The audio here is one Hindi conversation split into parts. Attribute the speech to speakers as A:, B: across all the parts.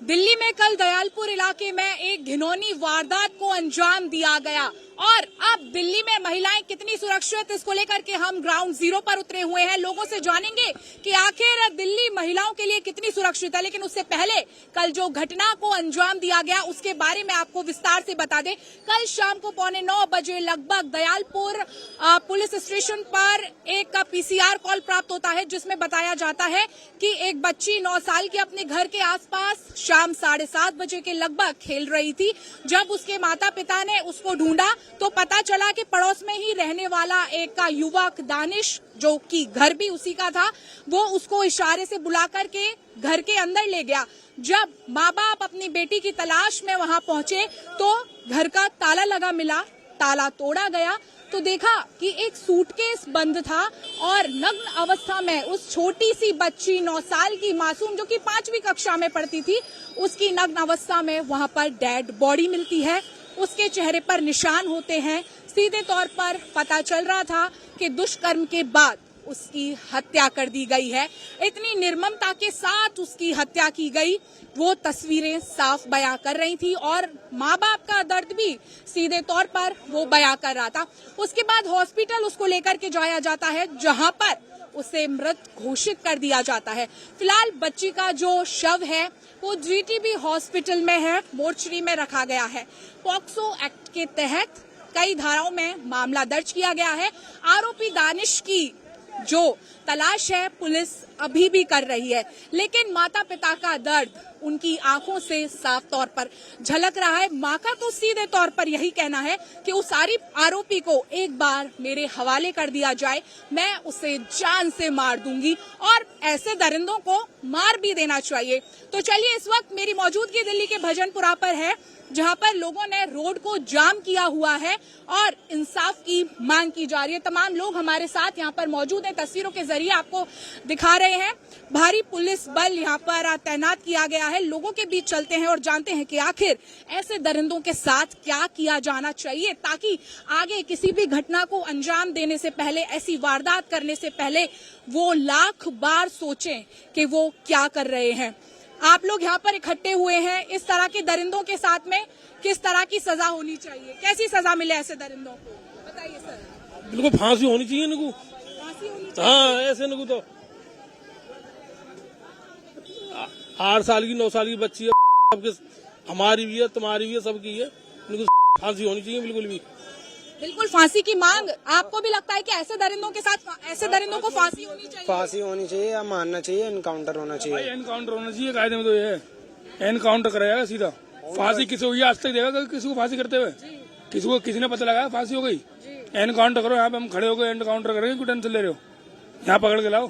A: दिल्ली में कल दयालपुर इलाके में एक घिनौनी वारदात को अंजाम दिया गया और अब दिल्ली में महिलाएं कितनी सुरक्षित, इसको लेकर के हम ग्राउंड जीरो पर उतरे हुए हैं। लोगों से जानेंगे कि आखिर दिल्ली महिलाओं के लिए कितनी सुरक्षित है। लेकिन उससे पहले कल जो घटना को अंजाम दिया गया उसके बारे में आपको विस्तार से बता दें। कल शाम को 8:45 बजे लगभग दयालपुर पुलिस स्टेशन पर एक पीसीआर कॉल प्राप्त होता है, जिसमें बताया जाता है कि एक बच्ची 9 साल की अपने घर के आसपास शाम 7:30 बजे के लगभग खेल रही थी। जब उसके माता पिता ने उसको ढूंढा तो पता चला कि पड़ोस में ही रहने वाला एक युवक दानिश, जो कि घर भी उसी का था, वो उसको इशारे से बुला करके घर के अंदर ले गया। जब माँ बाप अपनी बेटी की तलाश में वहां पहुंचे तो घर का ताला लगा मिला। ताला तोड़ा गया तो देखा कि एक सूटकेस बंद था और नग्न अवस्था में उस छोटी सी बच्ची 9 साल की मासूम, जो कि 5वीं कक्षा में पढ़ती थी, उसकी नग्न अवस्था में वहां पर डेड बॉडी मिलती है। उसके चेहरे पर निशान होते हैं। सीधे तौर पर पता चल रहा था कि दुष्कर्म के बाद उसकी हत्या कर दी गई है। इतनी निर्ममता के साथ उसकी हत्या की गई, वो तस्वीरें साफ बयां कर रही थी और माँ बाप का दर्द भी सीधे तौर पर वो बयां कर रहा था। उसके बाद हॉस्पिटल उसको लेकर के जाया जाता है, जहां पर उसे मृत घोषित कर दिया जाता है। फिलहाल बच्ची का जो शव है वो जीटीबी हॉस्पिटल में है, मोर्चरी में रखा गया है। पॉक्सो एक्ट के तहत कई धाराओं में मामला दर्ज किया गया है। आरोपी दानिश की जो तलाश है पुलिस अभी भी कर रही है, लेकिन माता पिता का दर्द उनकी आंखों से साफ तौर पर झलक रहा है। मां का तो सीधे तौर पर यही कहना है कि उस आरोपी को एक बार मेरे हवाले कर दिया जाए, मैं उसे जान से मार दूंगी और ऐसे दरिंदों को मार भी देना चाहिए। तो चलिए, इस वक्त मेरी मौजूदगी दिल्ली के भजनपुरा पर है, जहां पर लोगों ने रोड को जाम किया हुआ है और इंसाफ की मांग की जा रही है। तमाम लोग हमारे साथ यहां पर मौजूद हैं, तस्वीरों के जरिए आपको दिखा रहे हैं। भारी पुलिस बल यहां पर तैनात किया गया है। लोगों के बीच चलते हैं और जानते हैं कि आखिर ऐसे दरिंदों के साथ क्या किया जाना चाहिए, ताकि आगे किसी भी घटना को अंजाम देने से पहले, ऐसी वारदात करने से पहले वो लाख बार सोचें कि वो क्या कर रहे हैं। आप लोग यहाँ पर इकट्ठे हुए हैं, इस तरह के दरिंदों के साथ में किस तरह की सजा होनी चाहिए, कैसी सजा मिले ऐसे दरिंदों को, बताइए सर।
B: बिल्कुल फांसी होनी चाहिए इनको।
A: फांसी होनी चाहिए।
B: हाँ, ऐसे इनको तो 8 साल की 9 साल की बच्ची है, सबके, हमारी भी है, तुम्हारी भी है, सबकी है। इनको फांसी होनी चाहिए बिल्कुल भी।
A: बिल्कुल फांसी की मांग। आपको भी लगता है कि ऐसे दरिंदों के साथ, ऐसे दरिंदों को फांसी होनी चाहिए?
C: फांसी होनी चाहिए या मारना चाहिए, एनकाउंटर होना चाहिए।
B: एनकाउंटर होना चाहिए, कायदे में तो ये है, एनकाउंटर कराया सीधा। फांसी किसी को आज तक देगा किसी को फांसी करते हुए? किसी को, किसी ने पता लगाया फांसी हो गई? एनकाउंटर करो, यहाँ पे हम खड़े हो गए, एनकाउंटर करेंगे, क्यों टेंशन ले रहे हो? यहाँ पकड़ के लाओ।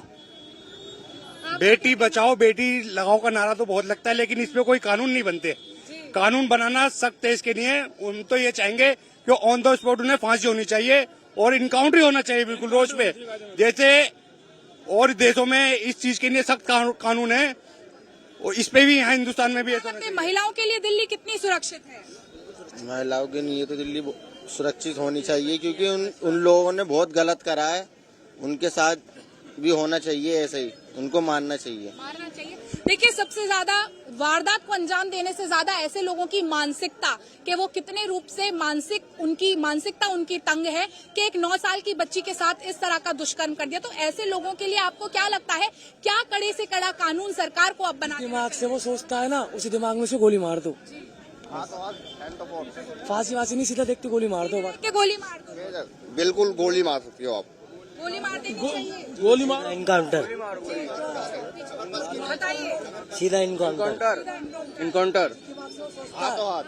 D: बेटी बचाओ बेटी लगाओ का नारा तो बहुत लगता है, लेकिन इसमें कोई कानून नहीं बनते। कानून बनाना सख्त है इसके लिए। हम तो ये चाहेंगे कि ऑन द स्पॉट उन्हें फांसी होनी चाहिए और इनकाउंटर होना चाहिए बिल्कुल रोज पे, जैसे और देशों में इस चीज के लिए सख्त कानून है, और इस पे भी यहाँ हिंदुस्तान में भी है।
A: महिलाओं के लिए दिल्ली कितनी सुरक्षित है?
E: महिलाओं के लिए तो दिल्ली सुरक्षित होनी चाहिए, क्योंकि उन लोगों ने बहुत गलत करा है, उनके साथ भी होना चाहिए ऐसे ही, उनको मारना चाहिए।
A: देखिए, सबसे ज्यादा वारदात को अंजाम देने से ज्यादा ऐसे लोगों की मानसिकता, कि वो कितने रूप से उनकी मानसिकता उनकी तंग है कि एक 9 साल की बच्ची के साथ इस तरह का दुष्कर्म कर दिया। तो ऐसे लोगों के लिए आपको क्या लगता है, क्या कड़े से कड़ा कानून सरकार को अब बनाना?
C: दिमाग से वो सोचता है ना, उसी दिमाग में से गोली मार दो। फांसी वासी नहीं, सीधा देखते गोली मार दो।
A: गोली मार दो,
E: बिल्कुल गोली मार सकते हो आप।
A: गोली मार देनी चाहिए।
B: गोली मार,
C: एनकाउंटर,
A: बताइए।
C: सीधा एनकाउंटर,
E: इनकाउंटर,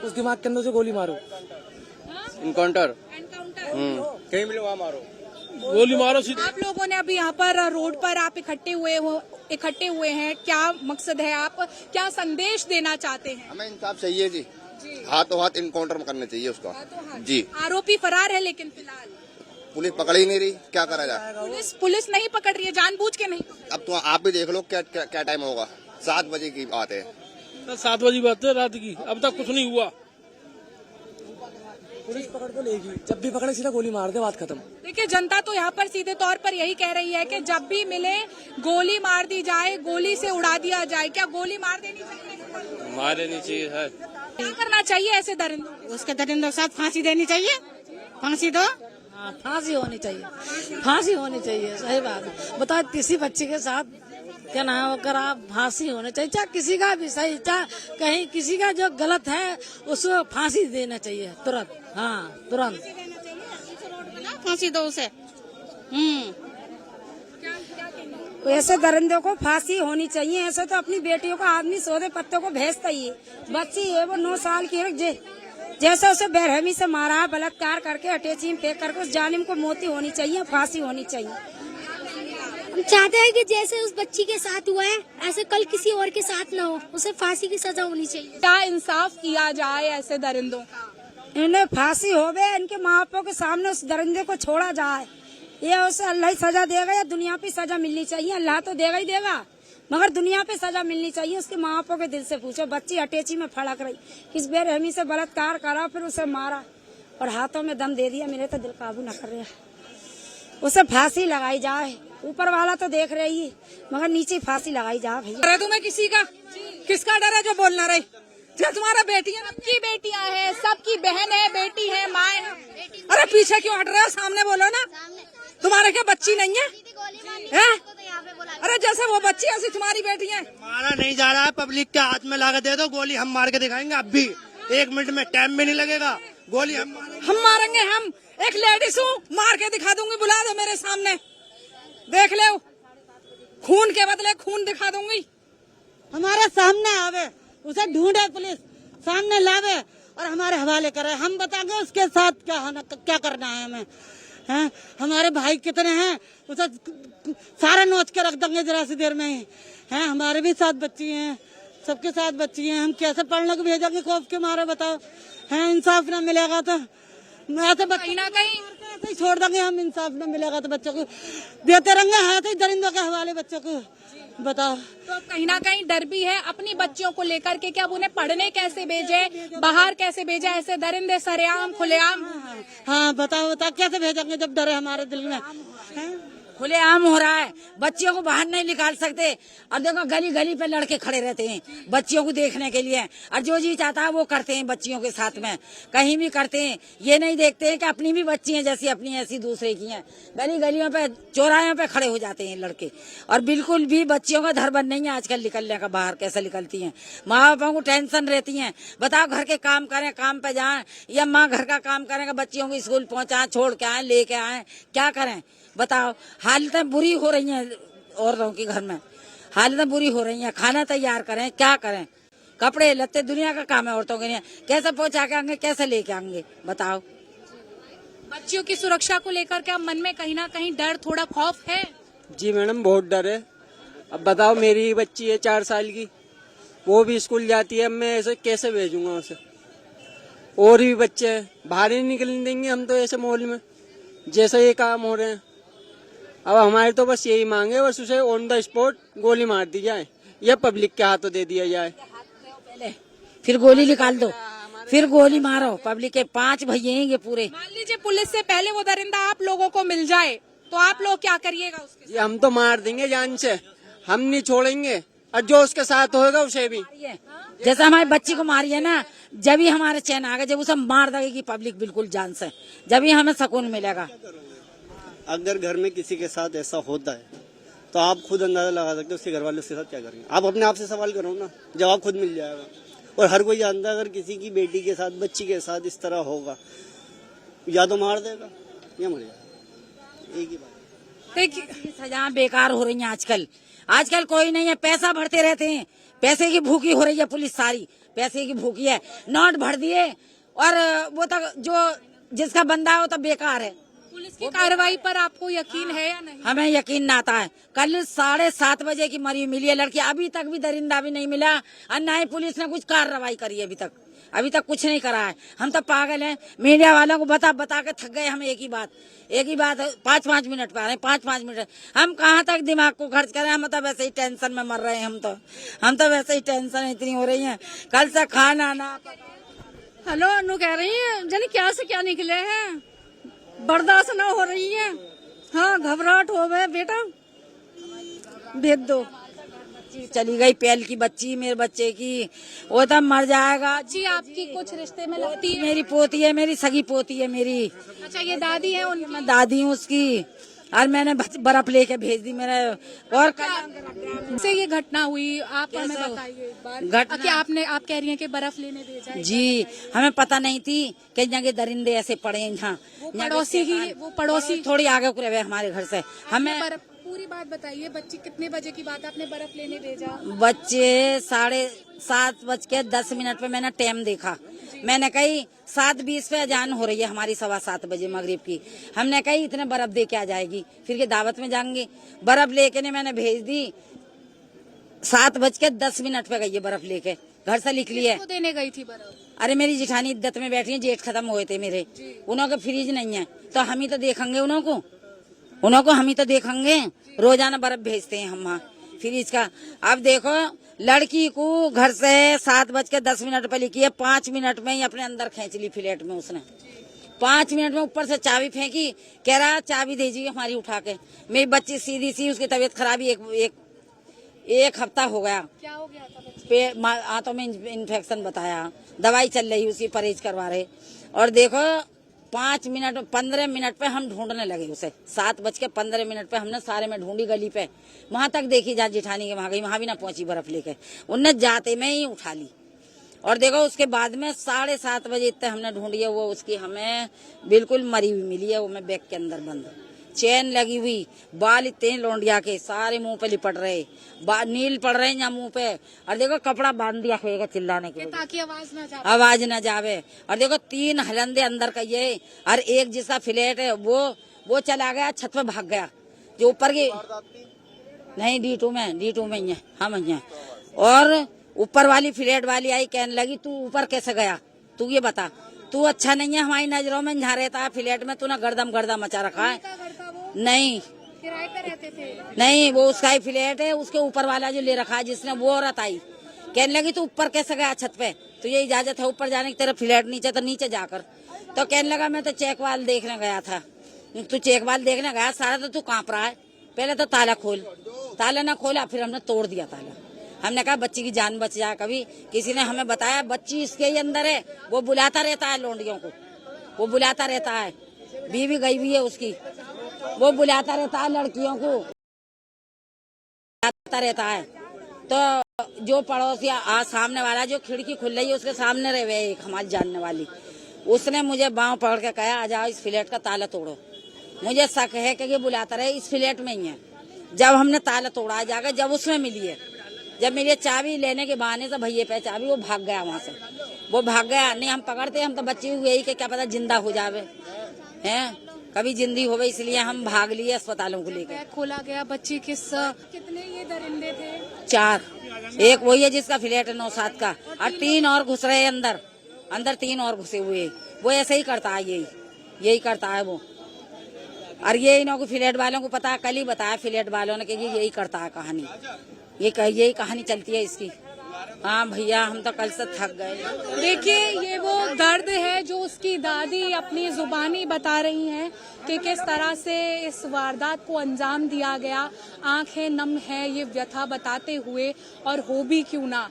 C: उस दिमाग के अंदर से गोली मारो।
E: इनकाउंटर,
D: कहीं मिले वहाँ मारो,
B: गोली मारो सीधा।
A: आप लोगों ने अभी यहाँ पर रोड पर आप इकट्ठे हुए हैं, क्या मकसद है, आप क्या संदेश देना चाहते हैं?
E: हमें इंसाफ चाहिए जी, हाथों हाथ इनकाउंटर करना चाहिए उसका जी।
A: आरोपी फरार है, लेकिन फिलहाल
E: पुलिस पकड़ ही नहीं रही, क्या करा जाए?
A: पुलिस नहीं पकड़ रही है, जानबूझ के नहीं।
E: अब तो आप भी देख लो क्या टाइम होगा, 7 बजे की बात है।
B: 7 बजे बात है रात की, अब तक कुछ नहीं हुआ।
C: पुलिस पकड़ तो लेगी, जब भी पकड़े सीधा गोली मार दे, बात खत्म।
A: देखिए, जनता तो यहाँ पर सीधे तौर पर यही कह रही है कि जब भी मिले गोली मार दी जाए, गोली से उड़ा दिया जाए। क्या गोली मार देनी चाहिए?
F: मारे नहीं चाहिए सर।
A: क्या करना चाहिए ऐसे दरिंदों को?
G: उसके दरिंदों के साथ फांसी देनी चाहिए। फांसी दो।
H: हाँ, फांसी होनी चाहिए, फांसी होनी चाहिए, सही बात है। बताओ किसी बच्चे के साथ क्या नाम अगर आप फांसी होनी चाहिए, चाहे किसी का भी सही, चाहे कहीं किसी का जो गलत है उसको फांसी देना चाहिए तुरंत। हाँ तुरंत
G: फांसी दो उसे।
I: ऐसे दरिंदों को फांसी होनी चाहिए। ऐसे तो अपनी बेटियों को आदमी सौदे पत्तों को भेजता ही है। बच्ची है वो 9 साल की है, जैसे उसे बेरहमी से मारा, बलात्कार करके अटैची में फेंक करके उस जालिम को मौत होनी चाहिए, फांसी होनी चाहिए।
J: हम चाहते हैं कि जैसे उस बच्ची के साथ हुआ है ऐसे कल किसी और के साथ न हो, उसे फांसी की सजा होनी चाहिए।
A: क्या इंसाफ किया जाए ऐसे दरिंदों का?
I: इन्हें फांसी होवे, इनके माँ बापों के सामने उस दरिंदे को छोड़ा जाए। ये उसे अल्लाह ही सजा देगा या दुनिया पे सजा मिलनी चाहिए। अल्लाह तो देगा ही देगा, मगर दुनिया पे सजा मिलनी चाहिए। उसके माँ बापों के दिल से पूछो, बच्ची अटैची में फड़क रही, किस बेरहमी से बलात्कार करा, फिर उसे मारा और हाथों में दम दे दिया। मेरे तो दिल काबू न कर रहा। उसे फांसी लगाई जाए। ऊपर वाला तो देख रही है, मगर नीचे फांसी लगाई जाए भैया।
A: डर है तुम्हें किसी का? किसका डर है जो बोलना रही? जो तुम्हारा बेटी है, सबकी बेटियां हैं, सबकी बहन है, बेटी है, माँ है। अरे पीछे क्यों हट रहे हो? सामने बोलो ना। तुम्हारे क्या बच्ची नहीं है? अरे जैसे वो बच्ची ऐसी तुम्हारी बेटी है।
K: मारा नहीं जा रहा है, पब्लिक के हाथ में लाकर दे दो गोली, हम मार के दिखाएंगे। अब भी 1 मिनट में, टाइम भी नहीं लगेगा। गोली हम
A: मारेंगे। हम एक लेडीज हूँ, मार के दिखा दूंगी। बुला दो मेरे सामने, देख ले। खून के बदले खून दिखा दूंगी।
G: हमारे सामने आवे, उसे ढूंढे पुलिस, सामने लावे और हमारे हवाले करे। हम बताएंगे उसके साथ क्या करना है हमें। हैं हमारे भाई कितने हैं, उसे सारा नोच के रख देंगे जरा सी देर में ही। हैं हमारे भी 7 बच्ची हैं, सबके 7 बच्ची हैं। हम कैसे पढ़ने को भेजेंगे खौफ के मारे? बताओ। हैं इंसाफ न मिलेगा तो ऐसे
A: कहीं ना कहीं
G: ऐसे ही छोड़ देंगे हम। इंसाफ न मिलेगा तो बच्चों को देते रहेंगे हाथ ही दरिंदों के हवाले बच्चों को। बताओ।
A: तो कहीं ना कहीं डर भी है अपनी बच्चियों को लेकर के कि अब उन्हें पढ़ने कैसे भेजे, बाहर कैसे भेजे, ऐसे दरिंदे सरेआम खुलेआम।
G: हाँ बताओ कैसे भेजेंगे जब डर है हमारे दिल में।
H: खुलेआम हो रहा है, बच्चियों को बाहर नहीं निकाल सकते। और देखो गली गली पे लड़के खड़े रहते हैं बच्चियों को देखने के लिए, और जो जी चाहता है वो करते हैं बच्चियों के साथ में, कहीं भी करते हैं। ये नहीं देखते हैं कि अपनी भी बच्ची हैं जैसी अपनी ऐसी दूसरे की हैं। गली गलियों पे, चौराहों पे खड़े हो जाते हैं लड़के। और बिल्कुल भी बच्चियों का धर्म नहीं है आजकल निकलने का। बाहर कैसे निकलती हैं, माँ बापों को टेंशन रहती है। बताओ घर के काम करें, काम पे जाएं, या माँ घर का काम करेंगे, बच्चियों को स्कूल पहुँचाएं, छोड़ के आए, लेके आए, क्या करें? बताओ। हालतें बुरी हो रही हैं औरतों के घर में, हालतें बुरी हो रही हैं। खाना तैयार करें, क्या करें? कपड़े लत्ते दुनिया का काम है औरतों के लिए। कैसे पहुंचा के आएंगे, कैसे लेके आएंगे? बताओ।
A: बच्चियों की सुरक्षा को लेकर के मन में कहीं ना कहीं डर, थोड़ा खौफ है?
L: जी मैडम, बहुत डर है। अब बताओ, मेरी ही बच्ची है 4 साल की, वो भी स्कूल जाती है। अब मैं ऐसे कैसे भेजूंगा उसे? और भी बच्चे हैं, बाहर ही निकलने देंगे हम तो ऐसे माहौल में जैसे ये काम हो रहे हैं। अब हमारे तो बस यही मांगे, बस उसे ऑन द स्पॉट गोली मार दी जाए या पब्लिक के हाथों दे दिया जाए।
H: पहले फिर गोली निकाल दो, फिर गोली मारो। पब्लिक के 5 भैया हैं ये पूरे।
A: मान लीजिए पुलिस से पहले वो दरिंदा आप लोगों को मिल जाए तो आप लोग क्या करिएगा उसके?
L: ये हम तो मार देंगे जान से, हम नहीं छोड़ेंगे। और जो उसके साथ होगा उसे भी।
H: जैसे हमारी बच्ची को मारी है ना, जब ही हमारे चैन आ गए, जब उसे मार देगी पब्लिक बिल्कुल जान से, जब ही हमें सुकून मिलेगा।
K: अगर घर में किसी के साथ ऐसा होता है तो आप खुद अंदाजा लगा सकते हो उसके घर वाले उसके साथ क्या करेंगे। आप अपने आप से सवाल करो ना, जवाब खुद मिल जाएगा। और हर कोई जानता है अगर किसी की बेटी के साथ, बच्ची के साथ इस तरह होगा, या तो मार देगा या मर जाएगा, एक ही बात।
H: देखिए सजा बेकार हो रही है आजकल। आजकल कोई नहीं है, पैसा भरते रहते हैं। पैसे की भूखी हो रही है पुलिस, सारी पैसे की भूखी है। नोट भर दिए और वो तक जो जिसका बंदा है वो तो बेकार है।
A: पुलिस की कार्रवाई पर आपको यकीन है या नहीं?
H: हमें यकीन ना आता है। कल 7:30 बजे की मरी मिली है लड़की, अभी तक भी दरिंदा भी नहीं मिला और न ही पुलिस ने कुछ कार्रवाई करी है। अभी तक कुछ नहीं करा है। हम तो पागल हैं, मीडिया वालों को बता बता के थक गए। हम एक ही बात 5-5 मिनट पे आ रहे हैं, 5-5 मिनट। हम कहाँ तक दिमाग को खर्च करें? हम तो वैसे ही टेंशन में मर रहे हैं। हम तो वैसे ही टेंशन इतनी हो रही है। कल से खाना ना।
I: हेलो अनु कह रही है, जानी क्या से क्या निकले हैं, बर्दाश्त ना हो रही है। हाँ घबराहट हो गए बेटा, भेज दो।
H: चली गई, पहल की बच्ची मेरे बच्चे की, वो तब मर जाएगा।
A: जी आपकी कुछ रिश्ते में लगती है?
H: मेरी पोती है, मेरी सगी पोती है मेरी।
A: अच्छा, ये दादी है उनकी?
H: मैं दादी हूँ उसकी, और मैंने बर्फ लेके भेज दी मेरे। और
A: से ये घटना हुई, आप हमें बताइए एक बार। कि आप कह रही हैं कि बर्फ लेने भेजा है?
H: जी, हमें पता नहीं थी कि यहाँ के दरिंदे ऐसे पड़े हैं यहाँ।
A: वो पड़ोसी
H: थोड़ी आगे को रहे हमारे घर से। हमें
A: पूरी बात बताइए, बच्ची कितने बजे की बात, आपने बर्फ लेने भेजा?
H: बच्चे 7:10 पे मैंने टाइम देखा। मैंने कही 7:20 पे अजान हो रही है हमारी, 7:15 बजे मगरिब की। हमने कही इतने बर्फ दे के आ जाएगी, फिर के दावत में जाएंगे। बर्फ लेके ने मैंने भेज दी, 7:10 पे गई है बर्फ लेके, घर से निकली है।
A: देने गई थी बर्फ?
H: अरे मेरी जिठानी इद्दत में बैठी है, जेठ खत्म हुए थे मेरे, उन्हों के फ्रिज नहीं है, तो हम ही तो देखेंगे उन्हों को हम ही तो देखेंगे। रोजाना बर्फ भेजते हैं हम वहाँ फ्रिज का। अब देखो, लड़की को घर से 7:10 पे लिखी है, 5 मिनट में ही अपने अंदर खींच ली फ्लैट में उसने। 5 मिनट में ऊपर से चाबी फेंकी, कह रहा चाबी दीजिए हमारी उठा के। मेरी बच्ची सीधी सी, उसकी तबीयत खराबी एक हफ्ता हो गया।
A: क्या हो गया था?
H: हाथों में इन्फेक्शन बताया, दवाई चल रही, उसकी परहेज करवा रहे। और देखो 15 मिनट पे हम ढूंढने लगे उसे। 7:15 पे हमने सारे में ढूंढी गली पे, वहां तक देखी, जहाँ जेठानी के वहां गई, वहां भी ना पहुंची बर्फ लेके। उनने जाते में ही उठा ली। और देखो उसके बाद में 7:30 बजे इतने हमने ढूंढी है, वो उसकी हमें बिल्कुल मरी हुई मिली है। वो मैं बैग के अंदर बंद, चैन लगी हुई, बाल इतने लौंडिया के सारे मुंह पे लिपट रहे, नील पड़ रहे हैं यहाँ मुंह पे। और देखो कपड़ा बांध दिया होगा चिल्लाने के,
A: ताकि
H: आवाज न जावे। और देखो 3 हलंदे अंदर का ये, और एक जिसका फ्लैट है वो चला गया, छत पे भाग गया। जो ऊपर की नहीं, D2 में ही है हम ही हैं। और ऊपर वाली फ्लैट वाली आई, कहने लगी तू ऊपर कैसे गया, तू ये बता, तू अच्छा नहीं है हमारी नजरों में, जहाँ रहता है फ्लैट में, तूने गर्दा मचा रखा है। नहीं,
A: किराए पे रहते थे?
H: नहीं, वो उसका ही फ्लैट है, उसके ऊपर वाला जो ले रखा है जिसने, वो औरत आई, कहने लगी तू ऊपर कैसे गया छत पे, तुझे इजाजत है ऊपर जाने की, तेरा फ्लैट नीचे, तो नीचे जाकर। तो कहने लगा मैं तो चेक वाल देखने गया था। तू चेक वाल देखने गया, सारा तो तू कांप रहा है, पहले तो ताला खोल। ताला ना खोला, फिर हमने तोड़ दिया ताला। हमने कहा बच्ची की जान बच जाए। कभी किसी ने हमें बताया बच्ची इसके ही अंदर है, वो बुलाता रहता है लौंडियों को, वो बुलाता रहता है, बीवी गई भी है उसकी, वो बुलाता रहता है लड़कियों को, बुलाता रहता है। तो जो पड़ोसी सामने वाला, जो खिड़की खुल रही है उसके सामने रहे, एक हमारी जानने वाली, उसने मुझे बाँव पकड़ के कहा आ जाओ इस फ्लैट का ताला तोड़ो। मुझे शक है कि ये बुलाता रहे इस फ्लैट में ही है। जब हमने ताला तोड़ा जाकर, जब उसमें मिली है, जब मेरी चाबी लेने के बहाने से भैया पे चाबी, वो भाग गया वहाँ से, वो भाग गया। नहीं हम पकड़ते, हम तो बच्ची हुई यही कि क्या पता जिंदा हो जावे, हैं कभी जिंदी हो गई, इसलिए हम भाग लिए अस्पतालों को लेकर।
A: बैग खोला गया, बच्ची कितने ये दरिंदे थे?
H: 4, एक वही है जिसका फ्लैट है 9-7 का, और 3 और घुस रहे अंदर 3 और घुसे हुए। वो ऐसे ही करता है, यही करता है वो। और ये इन्हों को फ्लैट वालों को पता, कल ही बताया फ्लैट वालों ने कि यही करता है कहानी, यही कहानी चलती है इसकी। हाँ भैया, हम तो कल से थक गए।
A: देखिए, ये वो दर्द है जो उसकी दादी अपनी जुबानी बता रही हैं कि किस तरह से इस वारदात को अंजाम दिया गया। आंखें नम है ये व्यथा बताते हुए, और हो भी क्यों ना,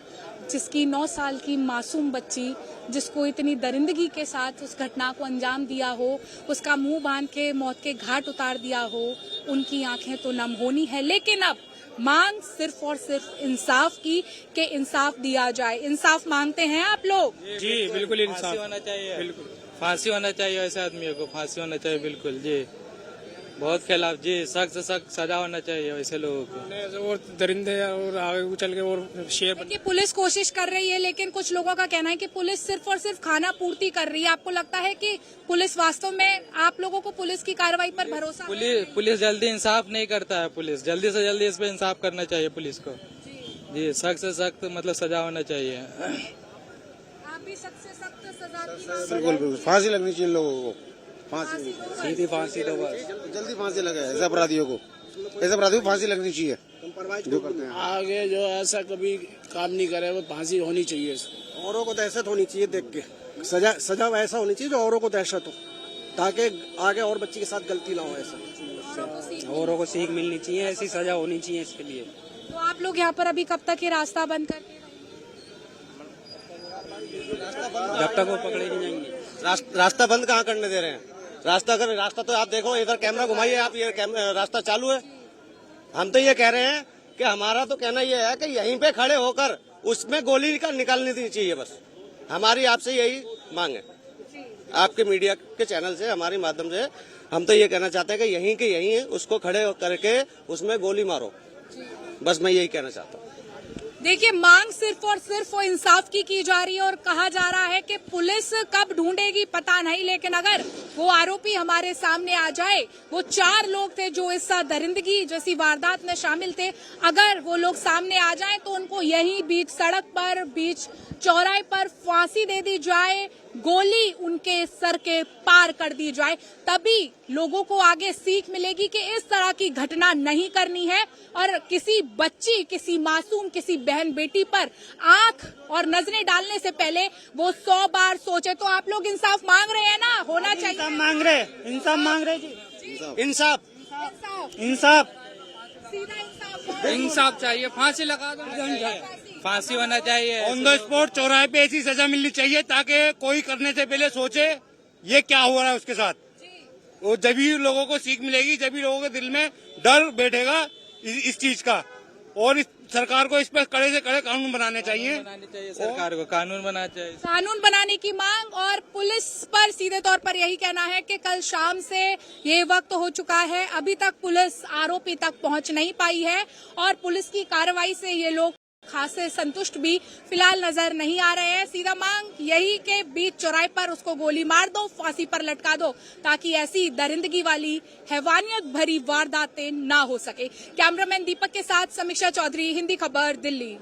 A: जिसकी 9 साल की मासूम बच्ची, जिसको इतनी दरिंदगी के साथ उस घटना को अंजाम दिया हो, उसका मुंह बांध के मौत के घाट उतार दिया हो, उनकी आंखें तो नम होनी है। लेकिन अब मांग सिर्फ और सिर्फ इंसाफ की, कि इंसाफ दिया जाए। इंसाफ मांगते हैं आप लोग?
B: जी बिल्कुल, इंसाफ
F: होना चाहिए,
B: बिल्कुल
F: फांसी होना चाहिए, ऐसे आदमियों को फांसी होना चाहिए, बिल्कुल जी, बहुत खिलाफ जी, सख्त से सख्त सजा होना चाहिए वैसे लोगों को।
B: और दरिंदे और आगे उछल के और शेर।
A: देखिए, पुलिस कोशिश कर रही है, लेकिन कुछ लोगों का कहना है कि पुलिस सिर्फ और सिर्फ खाना पूर्ति कर रही है। आपको लगता है कि पुलिस वास्तव में, आप लोगों को पुलिस की कार्रवाई पर भरोसा?
F: पुलिस जल्दी इंसाफ नहीं करता है, पुलिस जल्दी से जल्दी इस पे इंसाफ करना चाहिए पुलिस को जी, सख्त से सख्त मतलब सजा होना चाहिए।
A: आप भी सख्त से सख्त सजा की?
E: बिल्कुल फांसी लगनी चाहिए लोगों को, फांसी,
F: सीधी फांसी दो बस,
E: जल्दी फांसी लगे ऐसे अपराधियों को, फांसी लगनी चाहिए। जो करते हैं
C: आगे जो ऐसा कभी काम नहीं करे, वो फांसी होनी चाहिए।
K: औरों को दहशत होनी चाहिए देख के, सजा ऐसा होनी चाहिए जो औरों को दहशत हो, ताकि आगे और बच्ची के साथ गलती ना हो ऐसा।
L: औरों को सीख मिलनी चाहिए, ऐसी सजा होनी चाहिए इसके लिए।
A: तो आप लोग यहाँ पर अभी कब तक ये रास्ता बंद करके
L: जब तक वो पकड़े नहीं जाएंगे।
K: रास्ता बंद कहाँ करने दे रहे हैं? रास्ता तो आप देखो, इधर कैमरा घुमाइए आप, ये रास्ता चालू है। हम तो ये कह रहे हैं कि हमारा तो कहना ये है कि यहीं पे खड़े होकर उसमें गोली निकालनी चाहिए, बस हमारी आपसे यही मांग है। आपके मीडिया के चैनल से, हमारे माध्यम से हम तो ये कहना चाहते हैं कि यहीं के यहीं उसको खड़े करके उसमें गोली मारो, बस मैं यही कहना चाहता हूँ।
A: देखिए, मांग सिर्फ और सिर्फ वो इंसाफ की जा रही है और कहा जा रहा है कि पुलिस कब ढूंढेगी पता नहीं, लेकिन अगर वो आरोपी हमारे सामने आ जाए, वो 4 लोग थे जो इस दरिंदगी जैसी वारदात में शामिल थे, अगर वो लोग सामने आ जाएं तो उनको यहीं बीच सड़क पर, बीच चौराहे पर फांसी दे दी जाए, गोली उनके सर के पार कर दी जाए, तभी लोगों को आगे सीख मिलेगी कि इस तरह की घटना नहीं करनी है और किसी बच्ची, किसी मासूम, किसी बहन बेटी पर आंख और नजरें डालने से पहले वो 100 बार सोचे। तो आप लोग इंसाफ मांग रहे हैं ना? होना चाहिए।
K: इंसाफ मांग रहे जी, इंसाफ
F: इंसाफ चाहिए, फांसी लगा दो, फांसी होना चाहिए।
D: ऑन द स्पॉट चौराहे पे ऐसी सजा मिलनी चाहिए ताकि कोई करने से पहले सोचे ये क्या हो रहा है उसके साथ। वो जब ही लोगों को सीख मिलेगी, जब ही लोगों के दिल में डर बैठेगा इस चीज का। और इस सरकार को इस पर कड़े से कड़े कानून बनाने चाहिए।
F: सरकार को कानून बनाना चाहिए,
A: कानून बनाने की मांग। और पुलिस पर सीधे तौर पर यही कहना है कि कल शाम से ये वक्त हो चुका है, अभी तक पुलिस आरोपी तक पहुंच नहीं पाई है और पुलिस की कार्रवाई से ये लोग खासे संतुष्ट भी फिलहाल नजर नहीं आ रहे हैं। सीधा मांग यही के बीच चौराहे पर उसको गोली मार दो, फांसी पर लटका दो, ताकि ऐसी दरिंदगी वाली हैवानियत भरी वारदातें ना हो सके। कैमरामैन दीपक के साथ समीक्षा चौधरी, हिंदी खबर, दिल्ली।